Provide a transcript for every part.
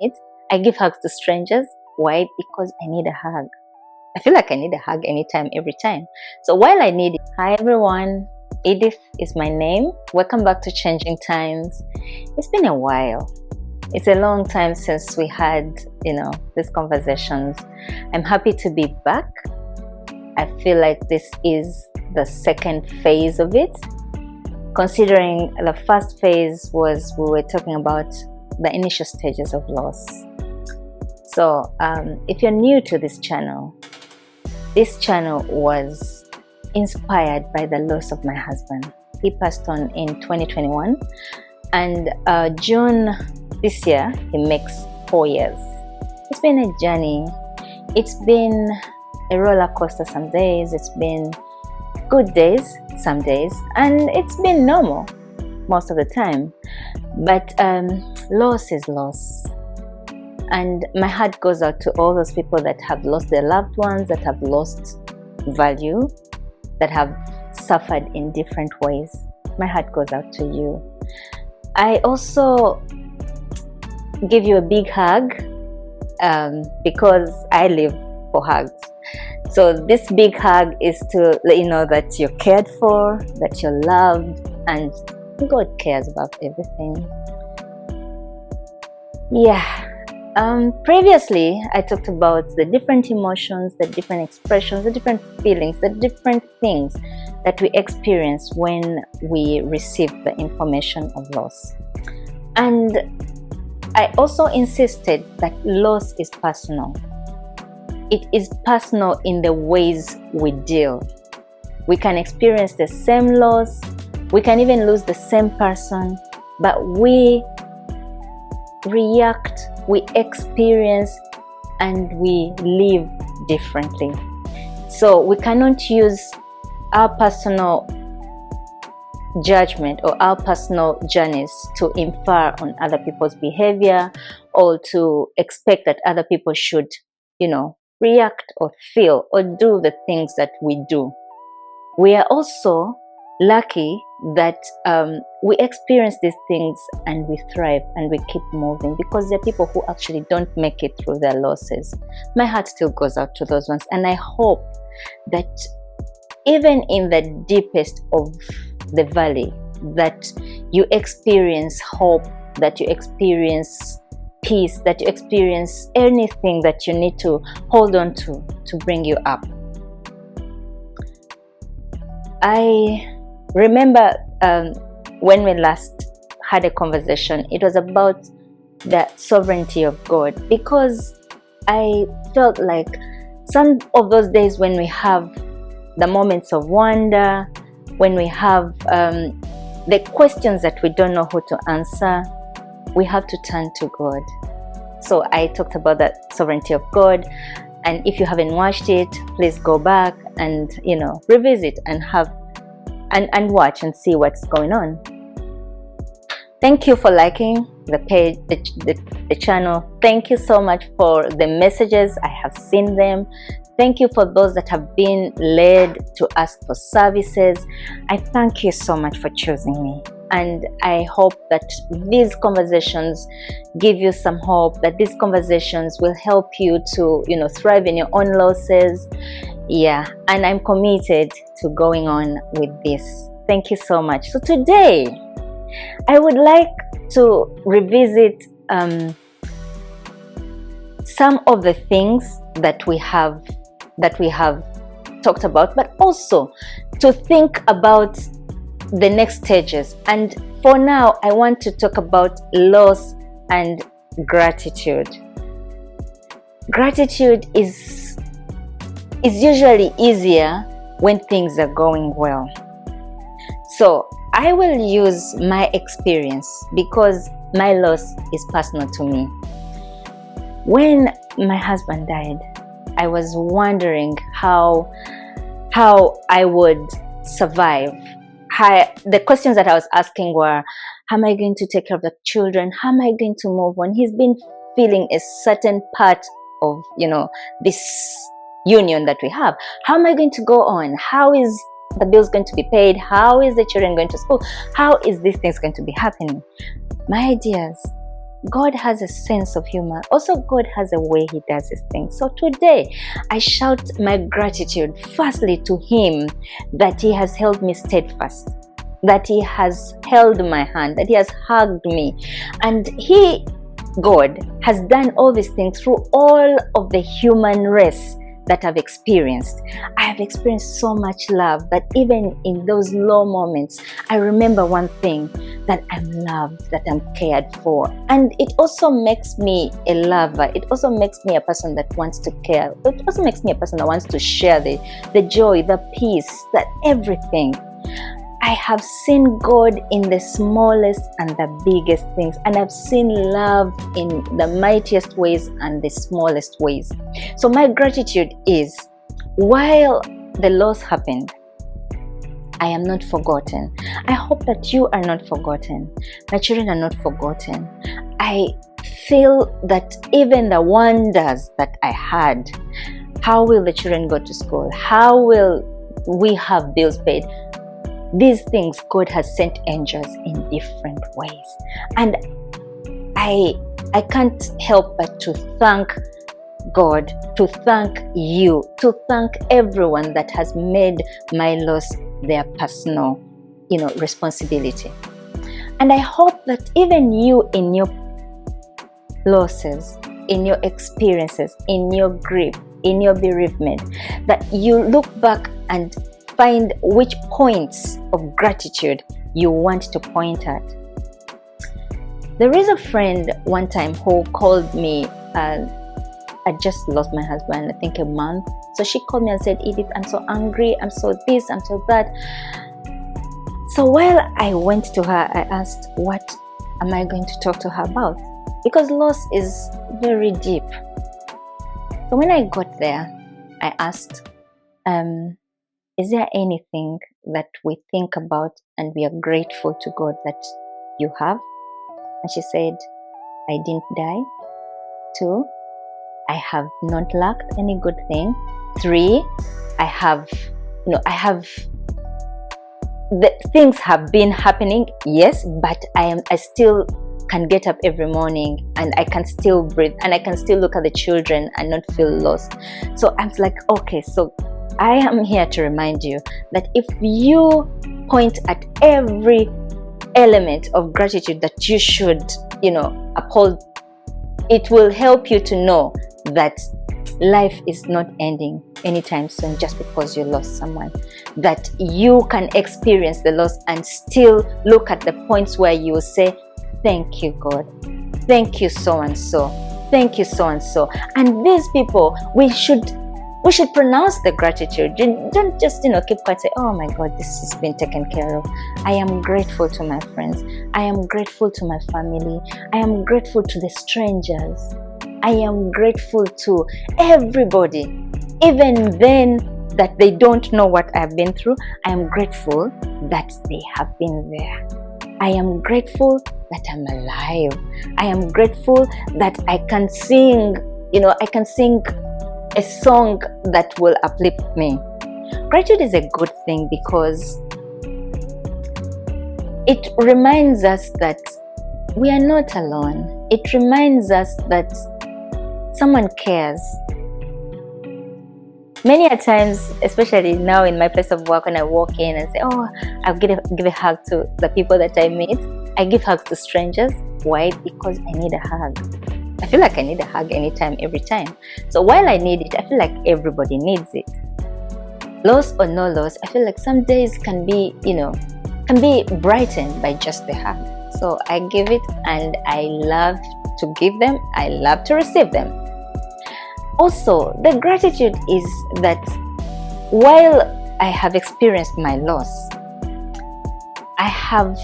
it. I give hugs to strangers. Why? Because I need a hug. I feel like I need a hug anytime, every time. So while I need it, hi everyone, Edith is my name. Welcome back to Changing Times. It's been a while. It's a long time since we had, these conversations. I'm happy to be back. I feel like this is the second phase of it, considering the first phase was we were talking about the initial stages of loss. So if you're new to this channel was inspired by the loss of my husband. He passed on in 2021, and June this year he makes 4 years. It's been a journey. It's been a roller coaster some days. It's been good days some days, and it's been normal most of the time. But loss is loss, and my heart goes out to all those people that have lost their loved ones, that have lost value, that have suffered in different ways. My heart goes out to you. I also give you a big hug because I live for hugs. So this big hug is to let you know that you're cared for, that you're loved, and God cares about everything. Previously I talked about the different emotions, the different expressions, the different feelings, the different things that we experience when we receive the information of loss. And I also insisted that loss is personal. It is personal in the ways we deal. We can experience the same loss, we can even lose the same person, but we react, we experience, and we live differently. So we cannot use our personal judgment or our personal journeys to infer on other people's behavior, or to expect that other people should, react or feel or do the things that we do. We are also lucky that we experience these things and we thrive and we keep moving, because there are people who actually don't make it through their losses. My heart still goes out to those ones, and I hope that even in the deepest of the valley, that you experience hope, that you experience peace, that you experience anything that you need to hold on to bring you up. I remember when we last had a conversation, it was about the sovereignty of God, because I felt like some of those days when we have the moments of wonder, when we have the questions that we don't know who to answer, we have to turn to God. So I talked about that sovereignty of God, and if you haven't watched it, please go back and revisit and have and watch and see what's going on. Thank you for liking the page, the channel. Thank you so much for the messages. I have seen them. Thank you for those that have been led to ask for services. I thank you so much for choosing me. And I hope that these conversations give you some hope, that these conversations will help you to, thrive in your own losses. And I'm committed to going on with this. Thank you so much. So today, I would like to revisit some of the things that we have talked about, but also to think about the next stages. And for now, I want to talk about loss and gratitude. Gratitude is usually easier when things are going well. So I will use my experience, because my loss is personal to me. When my husband died, I was wondering how I would survive. The questions that I was asking were, how am I going to take care of the children? How am I going to move on? He's been feeling a certain part of, this union that we have. How am I going to go on? How is the bills going to be paid? How is the children going to school? How is these things going to be happening? My ideas God has a sense of humor. Also, God has a way He does His things. So today, I shout my gratitude firstly to Him that He has held me steadfast, that He has held my hand, that He has hugged me. And God, has done all these things through all of the human race that I've experienced. I have experienced so much love that even in those low moments, I remember one thing, that I'm loved, that I'm cared for. And it also makes me a lover. It also makes me a person that wants to care. It also makes me a person that wants to share the joy, the peace, that everything. I have seen God in the smallest and the biggest things, and I've seen love in the mightiest ways and the smallest ways. So my gratitude is, while the loss happened, I am not forgotten. I hope that you are not forgotten. My children are not forgotten. I feel that even the wonders that I had, how will the children go to school? How will we have bills paid? These things, God has sent angels in different ways. And I can't help but to thank God, to thank you, to thank everyone that has made my loss their personal, responsibility. And I hope that even you, in your losses, in your experiences, in your grief, in your bereavement, that you look back and find which points of gratitude you want to point at. There is a friend one time who called me. I just lost my husband, I think a month. So she called me and said, Edith, I'm so angry, I'm so this, I'm so that. So while I went to her, I asked, what am I going to talk to her about? Because loss is very deep. So when I got there, I asked, is there anything that we think about and we are grateful to God that you have? And she said, I didn't die. 2, I have not lacked any good thing. 3, I have the things have been happening, yes, but I still can get up every morning and I can still breathe and I can still look at the children and not feel lost. So I was like, okay, so I am here to remind you that if you point at every element of gratitude that you should, uphold, it will help you to know that life is not ending anytime soon just because you lost someone. That you can experience the loss and still look at the points where you will say, thank you, God. Thank you, so and so. Thank you, so and so. And these people, we should pronounce the gratitude. Don't just keep quiet, say, oh my God, this has been taken care of. I am grateful to my friends. I am grateful to my family. I am grateful to the strangers. I am grateful to everybody. Even then that they don't know what I've been through, I am grateful that they have been there. I am grateful that I'm alive. I am grateful that I can sing, a song that will uplift me. Gratitude is a good thing because it reminds us that we are not alone. It reminds us that someone cares. Many a times, especially now in my place of work, when I walk in and say, oh, I'll give a hug to the people that I meet. I give hugs to strangers. Why? Because I need a hug. I feel like I need a hug anytime, every time. So while I need it, I feel like everybody needs it. Loss or no loss, I feel like some days can be brightened by just the hug. So I give it, and I love to give them. I love to receive them. Also, the gratitude is that while I have experienced my loss, I have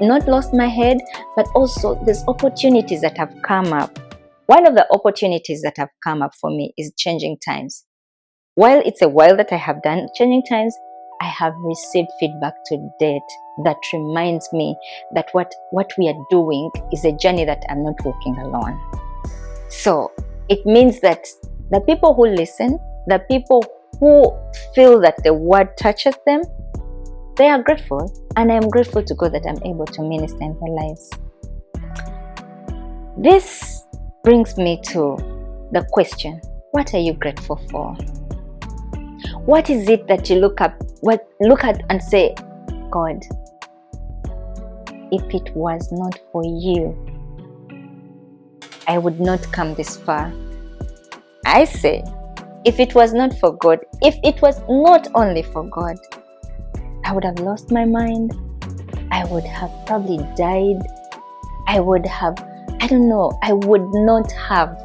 not lost my head, but also there's opportunities that have come up. One of the opportunities that have come up for me is changing times. While it's a while that I have done changing times, I have received feedback to date that reminds me that what we are doing is a journey that I'm not walking alone. So it means that the people who listen, the people who feel that the word touches them, they are grateful. And I am grateful to God that I'm able to minister in their lives. This brings me to the question, what are you grateful for? What is it that you look at and say, God, if it was not for you, I would not come this far. I say, if it was not for God, if it was not only for God, I would have lost my mind. I would have probably died. I would not have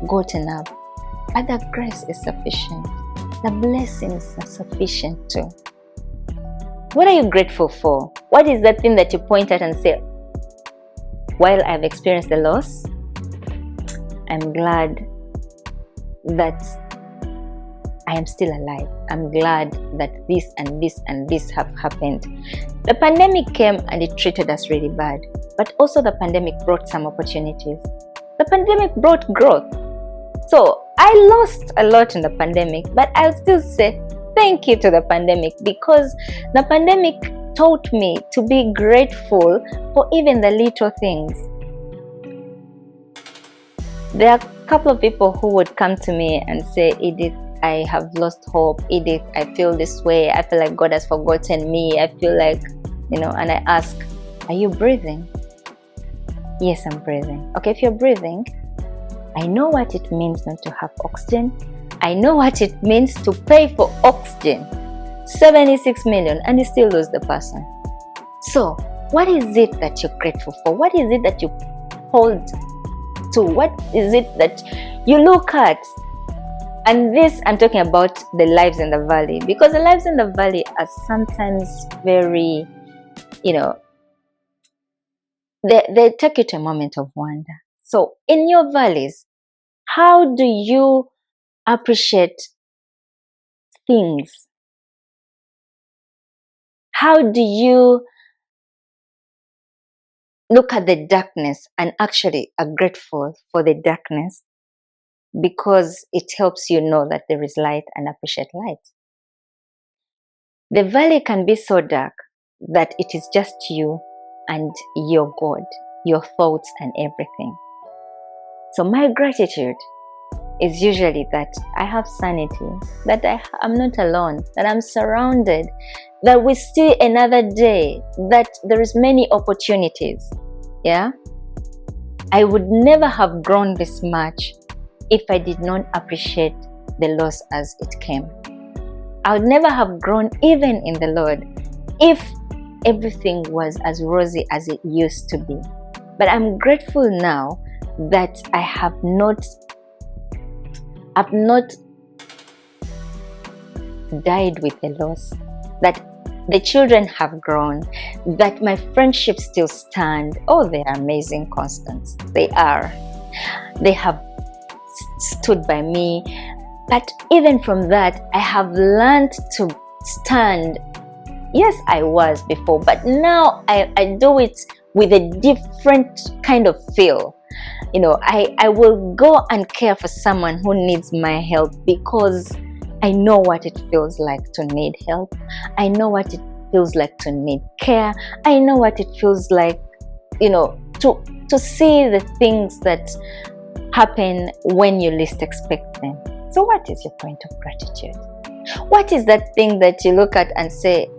gotten up. But the grace is sufficient. The blessings are sufficient too. What are you grateful for? What is that thing that you point at and say, while I've experienced the loss, I'm glad that I am still alive. I'm glad that this and this and this have happened. The pandemic came and it treated us really bad. But also the pandemic brought some opportunities. The pandemic brought growth. So I lost a lot in the pandemic, but I'll still say thank you to the pandemic, because the pandemic taught me to be grateful for even the little things. There are a couple of people who would come to me and say, Edith, I have lost hope. Edith, I feel this way. I feel like God has forgotten me. I feel like, and I ask, are you breathing? Yes, I'm breathing. Okay, if you're breathing, I know what it means not to have oxygen. I know what it means to pay for oxygen. 76 million, and you still lose the person. So, what is it that you're grateful for? What is it that you hold to? What is it that you look at? And this, I'm talking about the lives in the valley, because the lives in the valley are sometimes very, they take you to a moment of wonder. So in your valleys, how do you appreciate things? How do you look at the darkness and actually are grateful for the darkness, because it helps you know that there is light and appreciate light? The valley can be so dark that it is just you and your God, your thoughts and everything. So my gratitude is usually that I have sanity, that I'm not alone, that I'm surrounded, that we see another day, that there is many opportunities. Yeah, I would never have grown this much if I did not appreciate the loss as it came. I would never have grown even in the Lord if everything was as rosy as it used to be. But I'm grateful now that I've not died with the loss, that the children have grown, that my friendships still stand. Oh, they are amazing constants. They are. They have stood by me. But even from that, I have learned to stand. Yes, I was before, but now I do it with a different kind of feel. I will go and care for someone who needs my help, because I know what it feels like to need help. I know what it feels like to need care. I know what it feels like, to see the things that happen when you least expect them. So what is your point of gratitude? What is that thing that you look at and say,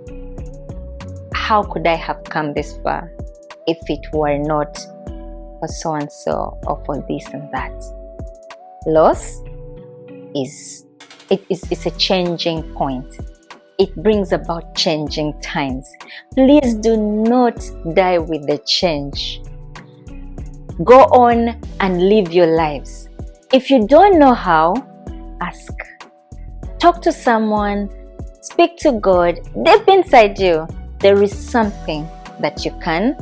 how could I have come this far if it were not for so and so or for this and that? Loss is a changing point. It brings about changing times. Please do not die with the change. Go on and live your lives. If you don't know how, ask. Talk to someone. Speak to God. Deep inside you, there is something that you can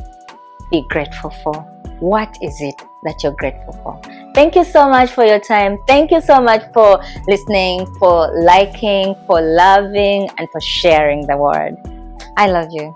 be grateful for. What is it that you're grateful for? Thank you so much for your time. Thank you so much for listening, for liking, for loving, and for sharing the word. I love you.